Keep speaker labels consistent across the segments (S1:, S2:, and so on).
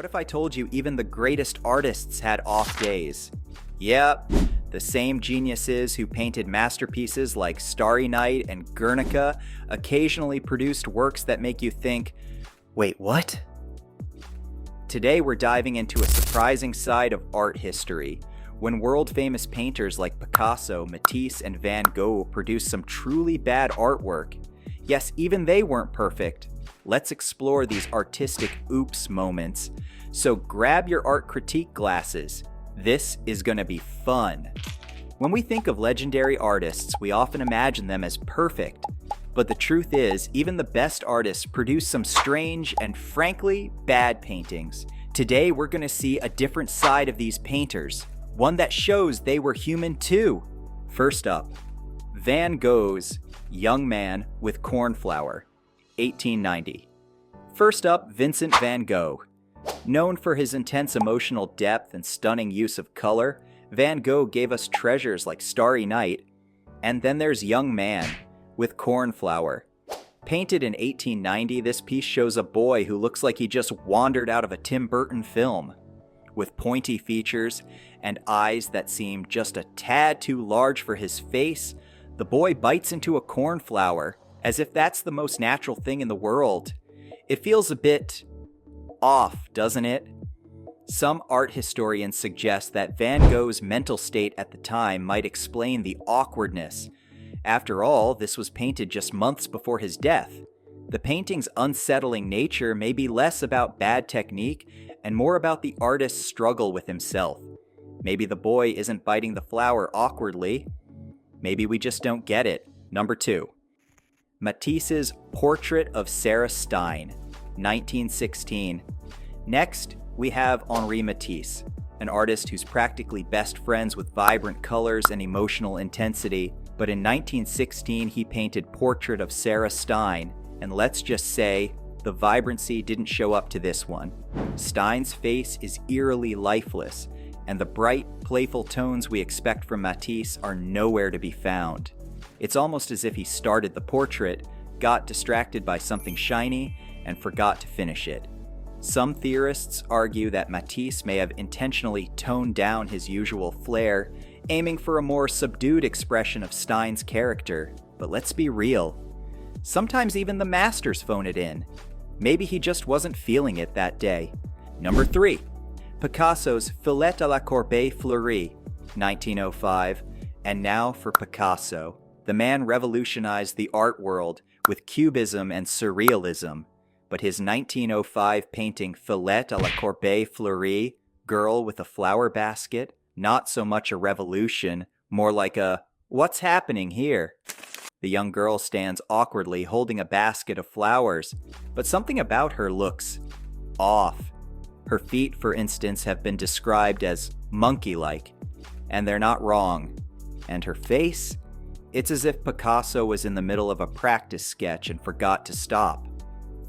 S1: What if I told you even the greatest artists had off days? Yep, the same geniuses who painted masterpieces like Starry Night and Guernica occasionally produced works that make you think, wait, what? Today we're diving into a surprising side of art history, when world-famous painters like Picasso, Matisse, and Van Gogh produced some truly bad artwork. Yes, even they weren't perfect. Let's explore these artistic oops moments. So grab your art critique glasses. This is gonna be fun. When we think of legendary artists, we often imagine them as perfect. But the truth is, even the best artists produce some strange and frankly, bad paintings. Today, we're gonna see a different side of these painters, one that shows they were human too. First up, Van Gogh's Young Man with Cornflower, 1890. First up, Vincent van Gogh. Known for his intense emotional depth and stunning use of color, Van Gogh gave us treasures like Starry Night. And then there's Young Man with Cornflower. Painted in 1890, this piece shows a boy who looks like he just wandered out of a Tim Burton film. With pointy features and eyes that seem just a tad too large for his face, the boy bites into a cornflower, as if that's the most natural thing in the world. It feels a bit off, doesn't it? Some art historians suggest that Van Gogh's mental state at the time might explain the awkwardness. After all, this was painted just months before his death. The painting's unsettling nature may be less about bad technique and more about the artist's struggle with himself. Maybe the boy isn't biting the flower awkwardly. Maybe we just don't get it. Number 2. Matisse's Portrait of Sarah Stein, 1916. Next, we have Henri Matisse, an artist who's practically best friends with vibrant colors and emotional intensity. But in 1916, he painted Portrait of Sarah Stein, and let's just say, the vibrancy didn't show up to this one. Stein's face is eerily lifeless, and the bright, playful tones we expect from Matisse are nowhere to be found. It's almost as if he started the portrait, got distracted by something shiny, and forgot to finish it. Some theorists argue that Matisse may have intentionally toned down his usual flair, aiming for a more subdued expression of Stein's character. But let's be real. Sometimes even the masters phone it in. Maybe he just wasn't feeling it that day. Number 3. Picasso's Fillette à la corbeille fleurie, 1905. And now for Picasso. The man revolutionized the art world with cubism and surrealism. But his 1905 painting Fillette à la corbeille fleurie, Girl with a Flower Basket, not so much a revolution, more like a, what's happening here? The young girl stands awkwardly holding a basket of flowers, but something about her looks off. Her feet, for instance, have been described as monkey-like, and they're not wrong. And her face? It's as if Picasso was in the middle of a practice sketch and forgot to stop.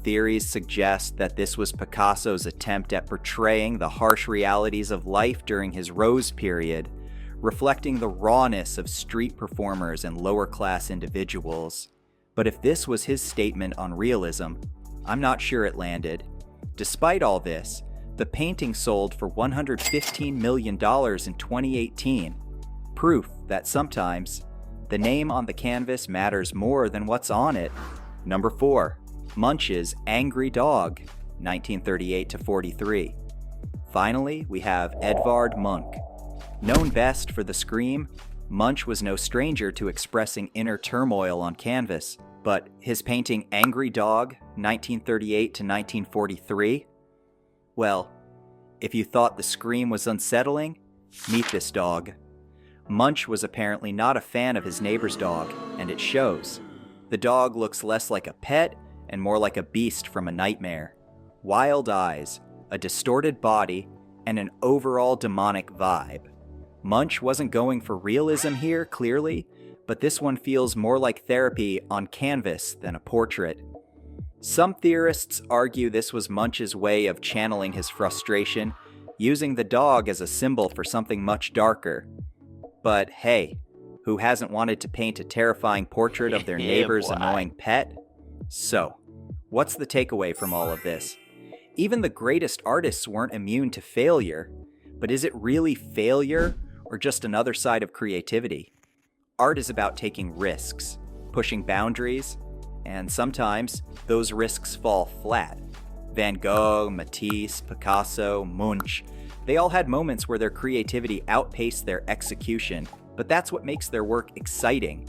S1: Theories suggest that this was Picasso's attempt at portraying the harsh realities of life during his Rose period, reflecting the rawness of street performers and lower-class individuals. But if this was his statement on realism, I'm not sure it landed. Despite all this, the painting sold for $115 million in 2018, proof that sometimes the name on the canvas matters more than what's on it. Number 4. Munch's Angry Dog, 1938-43. Finally, we have Edvard Munch. Known best for The Scream, Munch was no stranger to expressing inner turmoil on canvas, but his painting Angry Dog, 1938-1943? Well, if you thought The Scream was unsettling, meet this dog. Munch was apparently not a fan of his neighbor's dog, and it shows. The dog looks less like a pet and more like a beast from a nightmare. Wild eyes, a distorted body, and an overall demonic vibe. Munch wasn't going for realism here, clearly, but this one feels more like therapy on canvas than a portrait. Some theorists argue this was Munch's way of channeling his frustration, using the dog as a symbol for something much darker. But hey, who hasn't wanted to paint a terrifying portrait of their neighbor's annoying pet? So, what's the takeaway from all of this? Even the greatest artists weren't immune to failure. But is it really failure or just another side of creativity? Art is about taking risks, pushing boundaries, and sometimes those risks fall flat. Van Gogh, Matisse, Picasso, Munch, they all had moments where their creativity outpaced their execution, but that's what makes their work exciting.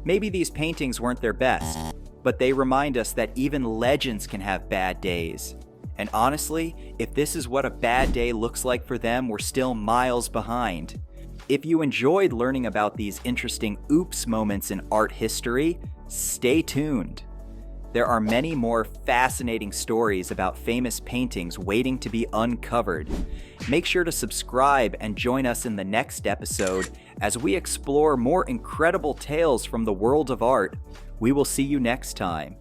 S1: Maybe these paintings weren't their best, but they remind us that even legends can have bad days. And honestly, if this is what a bad day looks like for them, we're still miles behind. If you enjoyed learning about these interesting oops moments in art history, stay tuned. There are many more fascinating stories about famous paintings waiting to be uncovered. Make sure to subscribe and join us in the next episode as we explore more incredible tales from the world of art. We will see you next time.